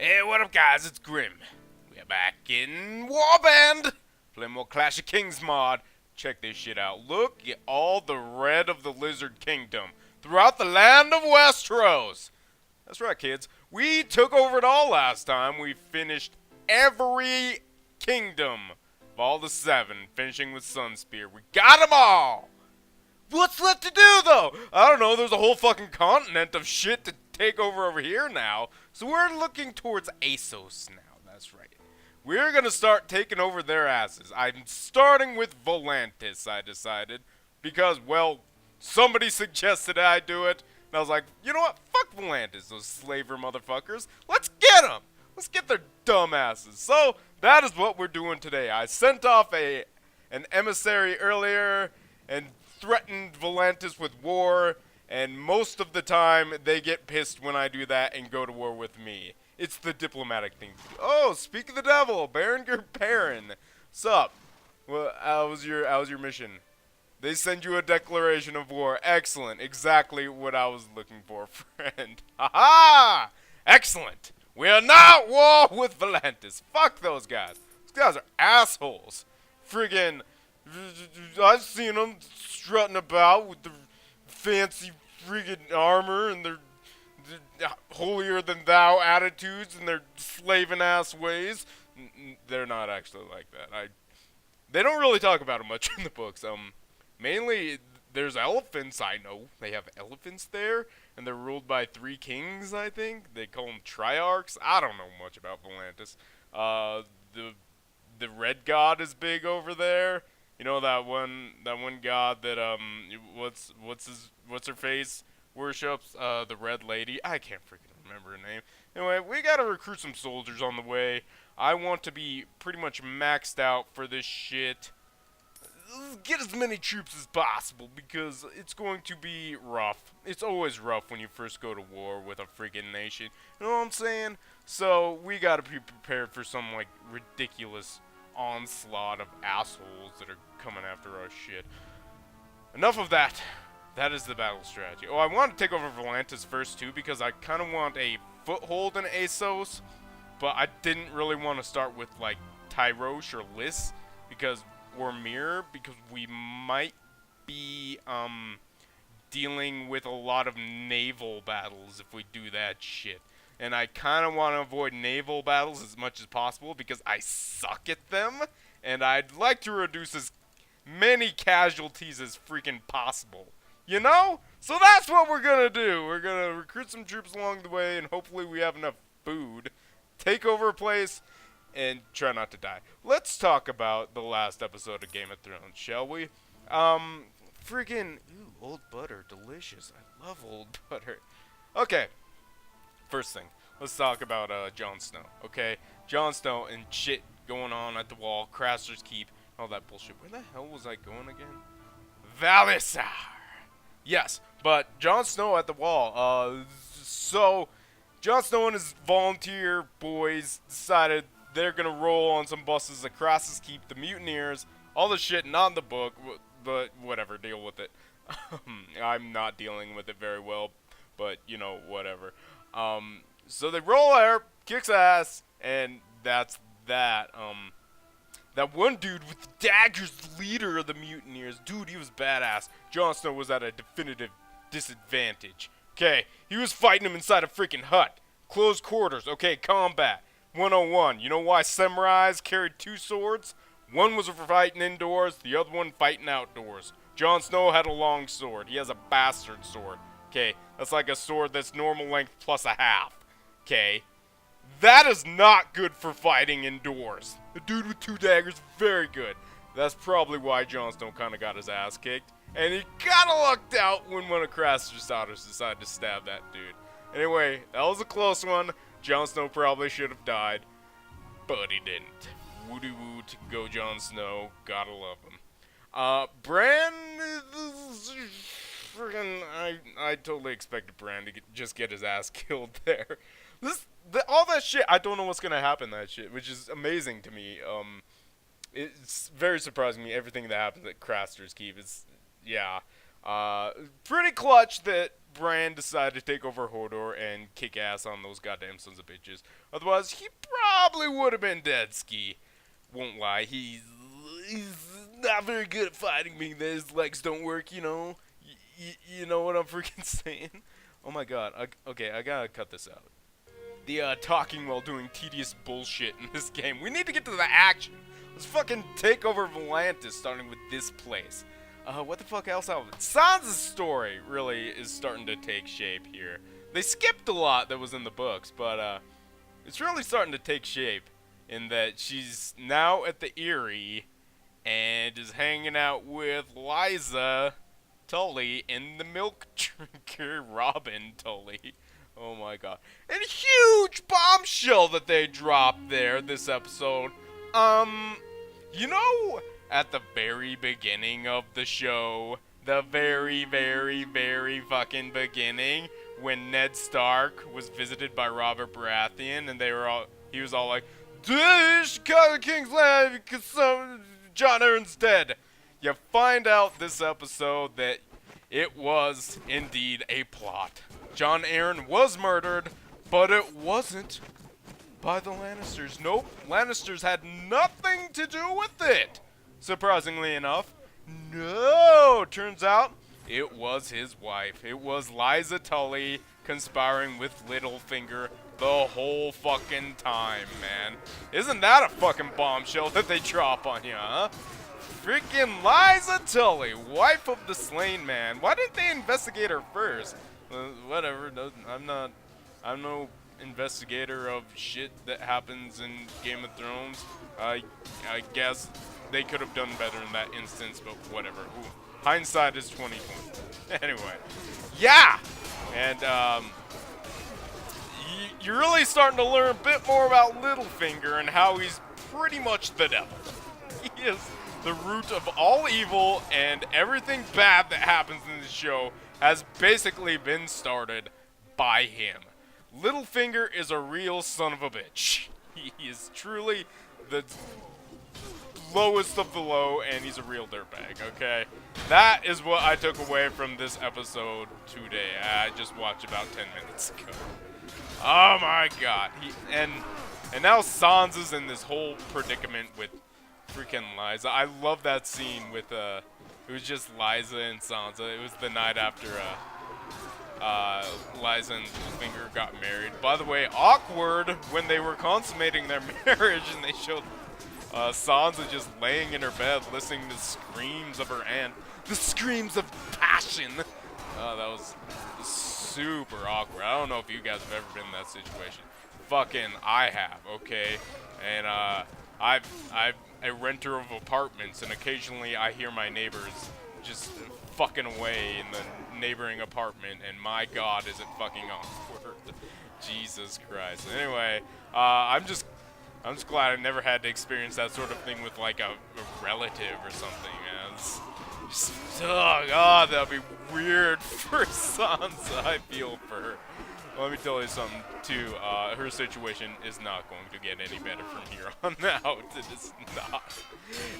Hey, what up, guys? It's Grim. We're back in Warband, playing more Clash of Kings mod. Check this shit out. Look at all the red of the Lizard Kingdom throughout the land of Westeros. That's right, kids. We took over it all last time. We finished every kingdom of all the 7, finishing with Sunspear. We got them all. What's left to do, though? I don't know. There's a whole fucking continent of shit to take over here now. So we're looking towards Essos now. That's right. We're going to start taking over their asses. I'm starting with Volantis, I decided. Because, well, somebody suggested I do it. And I was like, you know what? Fuck Volantis, those slaver motherfuckers. Let's get them. Let's get their dumb asses. So, that is what we're doing today. I sent off an emissary earlier and threatened Volantis with war, and most of the time they get pissed when I do that and go to war with me. It's the diplomatic thing to do. Oh, speak of the devil, Berenger Perrin. Sup? Well, how was your mission? They send you a declaration of war. Excellent. Exactly what I was looking for, friend. Ha-ha! Excellent. We are now at war with Volantis. Fuck those guys. Those guys are assholes. Friggin', I've seen them strutting about with their fancy friggin' armor and their holier than thou attitudes and their slaving ass ways. They're not actually like that. They don't really talk about it much in the books. Mainly there's elephants. I know they have elephants there, and they're ruled by 3 kings. I think they call them triarchs. I don't know much about Volantis. The red god is big over there. You know that one god that what's her face worships, the red lady. I can't freaking remember her name. Anyway, we gotta recruit some soldiers on the way. I want to be pretty much maxed out for this shit. Get as many troops as possible because it's going to be rough. It's always rough when you first go to war with a friggin' nation. You know what I'm saying? So we gotta be prepared for some like ridiculous onslaught of assholes that are coming after our shit. Enough of that. That is the battle strategy. Oh, I want to take over Volantis first too because I kind of want a foothold in Essos, but I didn't really want to start with like Tyrosh or Lys because because we might be dealing with a lot of naval battles if we do that shit. And I kind of want to avoid naval battles as much as possible because I suck at them. And I'd like to reduce as many casualties as freaking possible. You know? So that's what we're going to do. We're going to recruit some troops along the way and hopefully we have enough food. Take over a place and try not to die. Let's talk about the last episode of Game of Thrones, shall we? Freaking, ooh, old butter, delicious. I love old butter. Okay. First thing, let's talk about Jon Snow, okay? Jon Snow and shit going on at the wall, Craster's Keep, all that bullshit. Where the hell was I going again? Valisar! Yes, but Jon Snow at the wall. So, Jon Snow and his volunteer boys decided they're gonna roll on some buses at Craster's Keep, the mutineers, all the shit not in the book, but whatever, deal with it. I'm not dealing with it very well, but, you know, whatever. So they roll there, kicks ass, and that's that. That one dude with the daggers, the leader of the mutineers, dude, he was badass. Jon Snow was at a definitive disadvantage. Okay, he was fighting him inside a freaking hut. Close quarters, okay, combat. 101, you know why samurais carried 2 swords? One was for fighting indoors, the other one fighting outdoors. Jon Snow had a long sword. He has a bastard sword. Okay, that's like a sword that's normal length plus a half. Okay, that is not good for fighting indoors. The dude with 2 daggers, very good. That's probably why Jon Snow kind of got his ass kicked. And he kind of lucked out when one of Craster's daughters decided to stab that dude. Anyway, that was a close one. Jon Snow probably should have died, but he didn't. Woody woo to go Jon Snow. Gotta love him. Bran... Friggin', I totally expected Bran to just get his ass killed there. All that shit, I don't know what's gonna happen that shit, which is amazing to me. It's very surprising to me, everything that happens at Craster's Keep. Yeah. Pretty clutch that Bran decided to take over Hodor and kick ass on those goddamn sons of bitches. Otherwise, he probably would have been dead, Ski. Won't lie, he's not very good at fighting, being that his legs don't work, you know? You know what I'm freaking saying? Oh my god, okay, I gotta cut this out. The talking while doing tedious bullshit in this game. We need to get to the action. Let's fucking take over Volantis, starting with this place. What the fuck else out? Sansa's story really is starting to take shape here. They skipped a lot that was in the books, but it's really starting to take shape in that she's now at the Eyrie and is hanging out with Lysa Tully and the milk drinker Robin Tully. Oh my god. And a huge bombshell that they dropped there this episode. You know, at the very beginning of the show, the very, very, very fucking beginning, when Ned Stark was visited by Robert Baratheon, and he was all like, "This cut the King's Land because Jon Arryn's dead." You find out this episode that it was indeed a plot. Jon Arryn was murdered, but it wasn't by the Lannisters. Nope, Lannisters had nothing to do with it. Surprisingly enough, no, turns out it was his wife. It was Lysa Tully conspiring with Littlefinger the whole fucking time, man. Isn't that a fucking bombshell that they drop on you, huh? Freaking Lysa Tully, wife of the slain man. Why didn't they investigate her first? Whatever, I'm no investigator of shit that happens in Game of Thrones. I guess they could have done better in that instance, but whatever. Ooh, hindsight is 20/20. Anyway, yeah, and you're really starting to learn a bit more about Littlefinger and how he's pretty much the devil. He is the root of all evil, and everything bad that happens in the show has basically been started by him. Littlefinger is a real son of a bitch. He is truly the lowest of the low, and he's a real dirtbag, okay? That is what I took away from this episode today. I just watched about 10 minutes ago. Oh my god. And now Sansa's in this whole predicament with freaking Lysa. I love that scene with, it was just Lysa and Sansa. It was the night after, Lysa and Littlefinger got married. By the way, awkward when they were consummating their marriage and they showed Sansa just laying in her bed listening to the screams of her aunt. The screams of passion! That was super awkward. I don't know if you guys have ever been in that situation. Fucking I have, okay? And I'm a renter of apartments, and occasionally I hear my neighbors just fucking away in the neighboring apartment, and my god, is it fucking awkward. Jesus Christ. Anyway, I'm just glad I never had to experience that sort of thing with like a relative or something, man. Oh god, that'd be weird for Sansa. I feel for her. Let me tell you something too. Her situation is not going to get any better from here on out. It is not.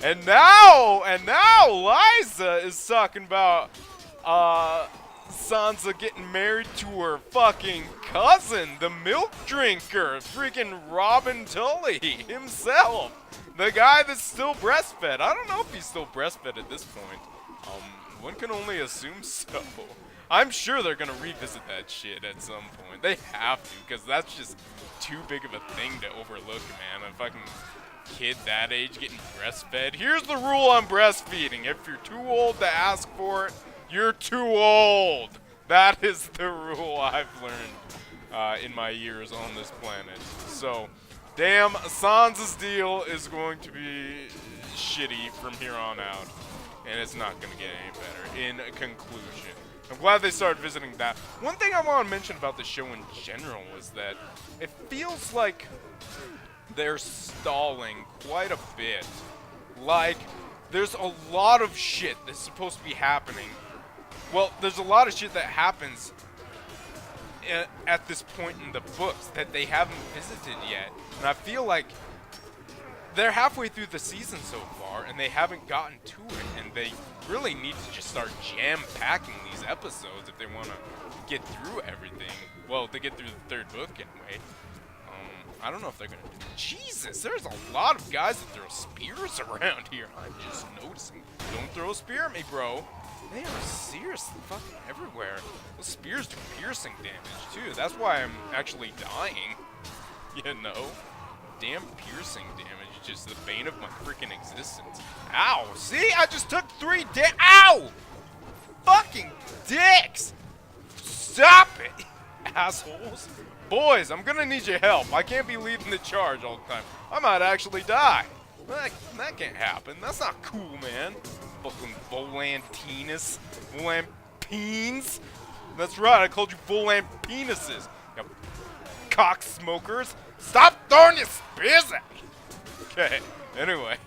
And now Lysa is talking about Sansa getting married to her fucking cousin, the milk drinker, freaking Robin Tully himself, the guy that's still breastfed. I don't know if he's still breastfed at this point. One can only assume so. I'm sure they're gonna revisit that shit at some point. They have to, because that's just too big of a thing to overlook, man. A fucking kid that age getting breastfed. Here's the rule on breastfeeding. If you're too old to ask for it, you're too old. That is the rule I've learned in my years on this planet. So, damn, Sansa's deal is going to be shitty from here on out. And it's not going to get any better. In conclusion, I'm glad they started visiting that. One thing I want to mention about the show in general is that it feels like they're stalling quite a bit. Like, there's a lot of shit that's supposed to be happening. Well, there's a lot of shit that happens at this point in the books that they haven't visited yet. And I feel like they're halfway through the season so far, and they haven't gotten to it. And they really need to just start jam-packing these episodes if they want to get through everything. Well, to get through the third book anyway. I don't know if they're gonna. Jesus, there's a lot of guys that throw spears around here. I'm just noticing. Don't throw a spear at me, bro. They are seriously fucking everywhere. Those spears do piercing damage too. That's why I'm actually dying. You know, damn piercing damage is just the bane of my freaking existence. Ow! See, I just took 3 Ow! Fucking dicks! Stop it, assholes! Boys, I'm gonna need your help. I can't be leading the charge all the time. I might actually die. That can't happen. That's not cool, man. Fucking volantinus. Volampines. That's right, I called you volampenises. You cock smokers. Stop throwing your spears at me. Okay, anyway.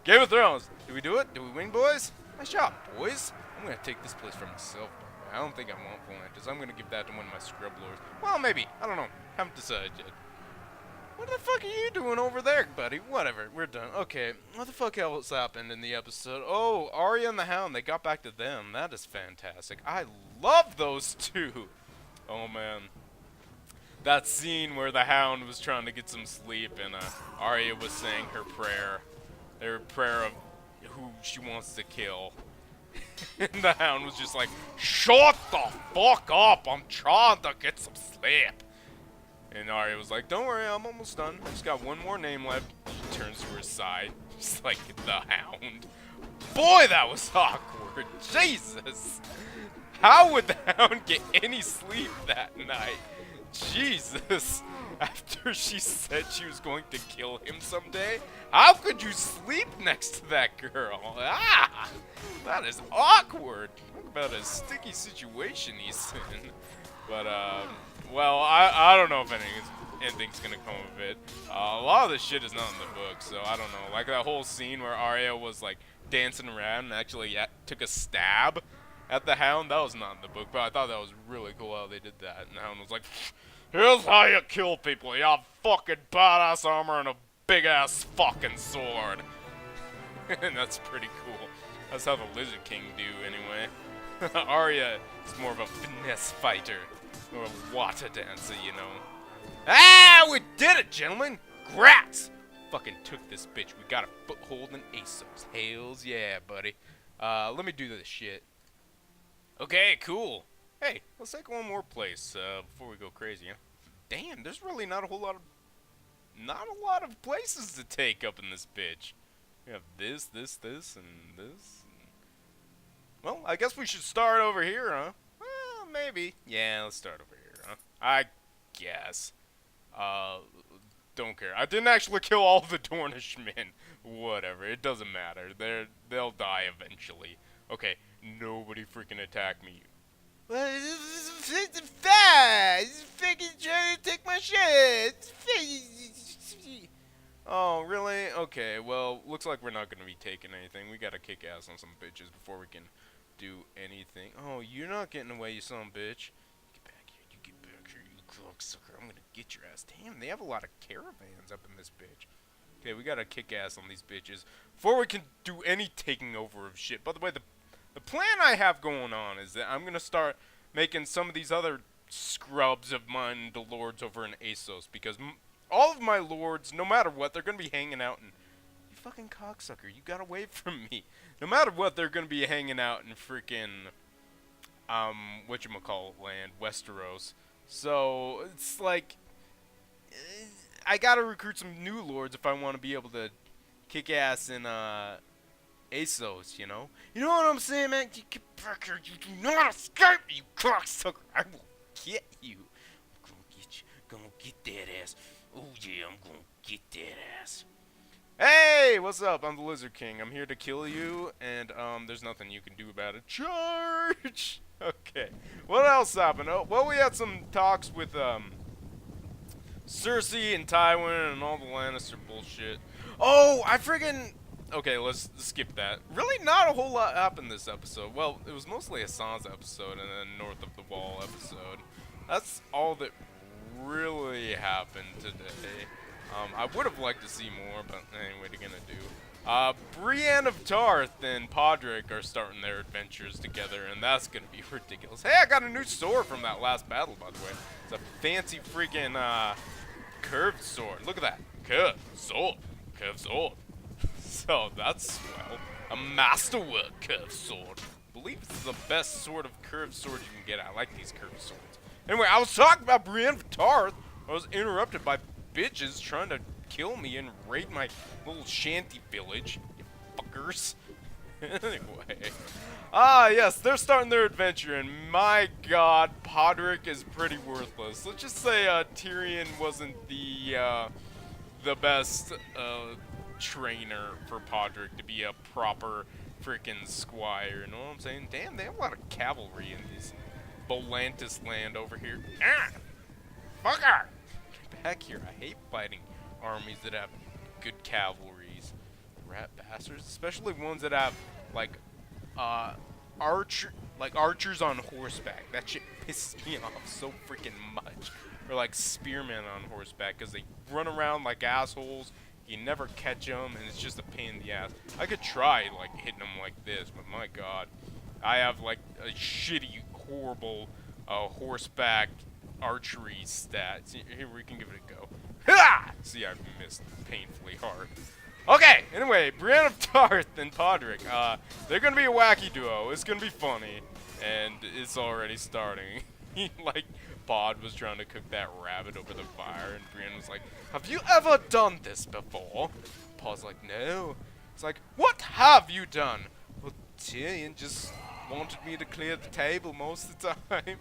Game of Thrones. Did we do it? Did we win, boys? Nice job, boys. I'm gonna take this place for myself. I don't think I want Volantis. I'm gonna give that to one of my scrub lords. Well, maybe. I don't know. Haven't decided yet. What the fuck are you doing over there, buddy? Whatever. We're done. Okay. What the fuck else happened in the episode? Oh, Arya and the Hound. They got back to them. That is fantastic. I love those two. Oh, man. That scene where the Hound was trying to get some sleep and Arya was saying her prayer. Her prayer of who she wants to kill. And the Hound was just like, shut the fuck up, I'm trying to get some sleep. And Arya was like, don't worry, I'm almost done. I just got one more name left. She turns to her side, just like the Hound. Boy, that was awkward. Jesus. How would the Hound get any sleep that night? Jesus. After she said she was going to kill him someday? How could you sleep next to that girl? Ah! That is awkward. Talk about a sticky situation he's in. But, well, I don't know if anything's gonna come of it. A lot of this shit is not in the book, so I don't know. Like that whole scene where Arya was, like, dancing around and actually took a stab at the Hound, that was not in the book, but I thought that was really cool how they did that. And the Hound was like, here's how you kill people. You have fucking badass armor and a big-ass fucking sword. And that's pretty cool. That's how the Lizard King do, anyway. Arya is more of a finesse fighter. Or a water dancer, you know. Ah, we did it, gentlemen! Grats! Fucking took this bitch. We got a foothold in ASOS. Hails yeah, buddy. Let me do this shit. Okay, cool. Hey, let's take one more place before we go crazy, huh? Damn, there's really not a lot of places to take up in this bitch. We have this, and this. Well, I guess we should start over here, huh? Well, maybe. Yeah, let's start over here, huh? I guess. Don't care. I didn't actually kill all the Dornish men. Whatever, it doesn't matter. They'll die eventually. Okay, nobody freaking attack me. Well, it's fast. It's freaking trying to take my shit. Oh, really? Okay, well, looks like we're not going to be taking anything. We got to kick ass on some bitches before we can do anything. Oh, you're not getting away, you son of a bitch. Get back here. You get back here, you cocksucker. I'm going to get your ass. Damn, they have a lot of caravans up in this bitch. Okay, we got to kick ass on these bitches before we can do any taking over of shit. By the way, the plan I have going on is that I'm going to start making some of these other scrubs of mine into lords over in ASOS. Because all of my lords, no matter what, they're going to be hanging out in... You fucking cocksucker, you got away from me. No matter what, they're going to be hanging out in freaking... whatchamacallit land, Westeros. So, it's like... I got to recruit some new lords if I want to be able to kick ass in, ASOS, you know? You know what I'm saying, man? You get back here. You do not escape me, you cocksucker. I will get you. I'm gonna get you. Gonna get that ass. Oh, yeah, I'm gonna get that ass. Hey, what's up? I'm the Lizard King. I'm here to kill you, and, there's nothing you can do about it. Charge! Okay. What else happened? Oh, well, we had some talks with, Cersei and Tywin and all the Lannister bullshit. Oh, I friggin'... Okay, let's skip that. Really not a whole lot happened this episode. Well, it was mostly a Sansa episode and then North of the Wall episode. That's all that really happened today. I would have liked to see more, but anyway, what are you gonna do? Brienne of Tarth and Podrick are starting their adventures together, and that's gonna be ridiculous. Hey, I got a new sword from that last battle, by the way. It's a fancy freaking curved sword. Look at that. Curved sword. Curved sword. So that's swell. A masterwork curved sword. I believe this is the best sort of curved sword you can get. I like these curved swords. Anyway, I was talking about Brienne of Tarth. I was interrupted by bitches trying to kill me and raid my little shanty village. You fuckers. Anyway. Yes, they're starting their adventure, and my god, Podrick is pretty worthless. Let's just say Tyrion wasn't the best trainer for Podrick to be a proper freaking squire. You know what I'm saying? Damn, they have a lot of cavalry in this Volantis land over here. Ah! Fucker! Get back here. I hate fighting armies that have good cavalries. Rat bastards. Especially ones that have, like, archers on horseback. That shit pisses me off so freaking much. Or, like, spearmen on horseback, because they run around like assholes. You never catch them, and it's just a pain in the ass. I could try, like, hitting them like this, but my god. I have, like, a shitty, horrible horseback archery stats. Here, we can give it a go. Ha! See, I missed painfully hard. Okay, anyway, Brienne of Tarth and Podrick. They're gonna be a wacky duo. It's gonna be funny, and it's already starting. Like, Pod was trying to cook that rabbit over the fire, and Brienne was like, "Have you ever done this before?" Pod's like, "No." It's like, "What have you done?" "Well, Tyrion just wanted me to clear the table most of the time."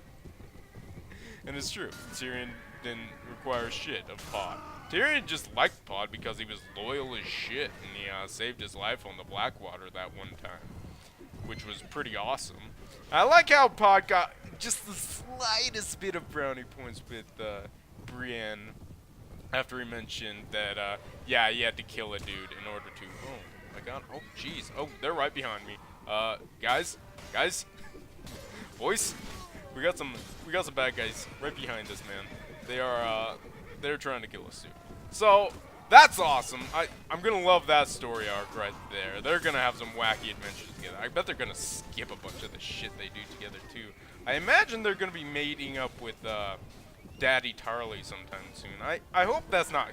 And it's true. Tyrion didn't require shit of Pod. Tyrion just liked Pod because he was loyal as shit, and he saved his life on the Blackwater that one time, which was pretty awesome. I like how Pod got just the slightest bit of brownie points with Brienne after he mentioned that, yeah, he had to kill a dude in order to. Oh my god. Oh jeez. Oh, they're right behind me. Guys, boys, we got some bad guys right behind us, man. They're trying to kill us too. So that's awesome. I'm gonna love that story arc right there. They're gonna have some wacky adventures together. I bet they're gonna skip a bunch of the shit they do together too. I imagine they're gonna be mating up with Daddy Tarly sometime soon. I hope that's not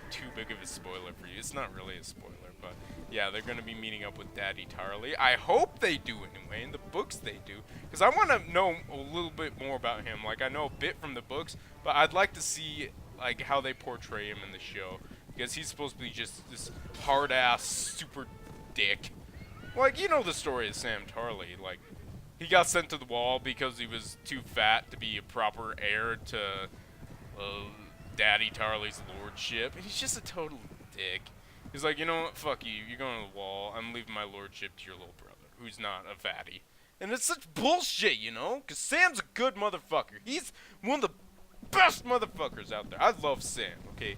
too big of a spoiler for you. It's not really a spoiler, but yeah, they're gonna be meeting up with Daddy Tarly. I hope they do anyway. In the books they do, because I want to know a little bit more about him. Like, I know a bit from the books, but I'd like to see like how they portray him in the show, because he's supposed to be just this hard ass super dick. Like, you know the story of Sam Tarly. Like, he got sent to the wall because he was too fat to be a proper heir to Daddy Tarly's lordship. And he's just a total dick. He's like, you know what, fuck you, you're going to the wall, I'm leaving my lordship to your little brother, who's not a fatty. And it's such bullshit, you know, because Sam's a good motherfucker. He's one of the best motherfuckers out there. I love Sam, okay?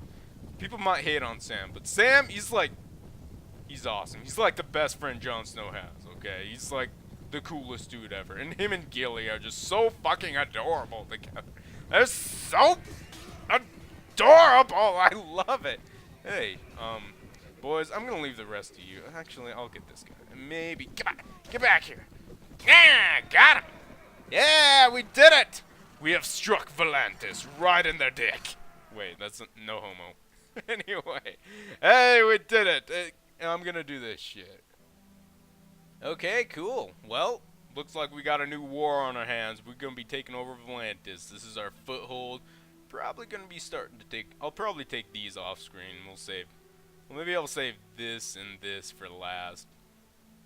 People might hate on Sam, but Sam, he's awesome. He's like the best friend Jon Snow has, okay? He's like the coolest dude ever. And him and Gilly are just so fucking adorable together. They're so adorable. I love it. Hey, boys, I'm gonna leave the rest of you. Actually, I'll get this guy. Maybe. Get back here. Yeah, got him. Yeah, we did it. We have struck Volantis right in their dick. Wait, that's no homo. Anyway, hey, we did it. I'm gonna do this shit. Okay, cool. Well, looks like we got a new war on our hands. We're gonna be taking over Volantis. This is our foothold. Probably gonna be starting to take. I'll probably take these off screen. We'll save. Well, maybe I'll save this and this for last,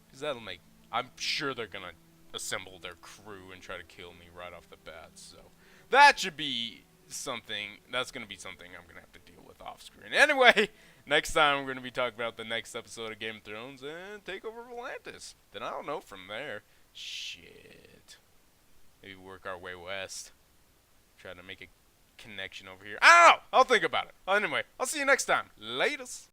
because that'll make. I'm sure they're gonna assemble their crew and try to kill me right off the bat. So that should be something. That's gonna be something I'm gonna have to deal with off screen. Anyway, next time we're gonna be talking about the next episode of Game of Thrones and take over Volantis. Then I don't know from there. Shit. Maybe work our way west. Try to make a connection over here. I don't know. I'll think about it. Anyway, I'll see you next time. Latest.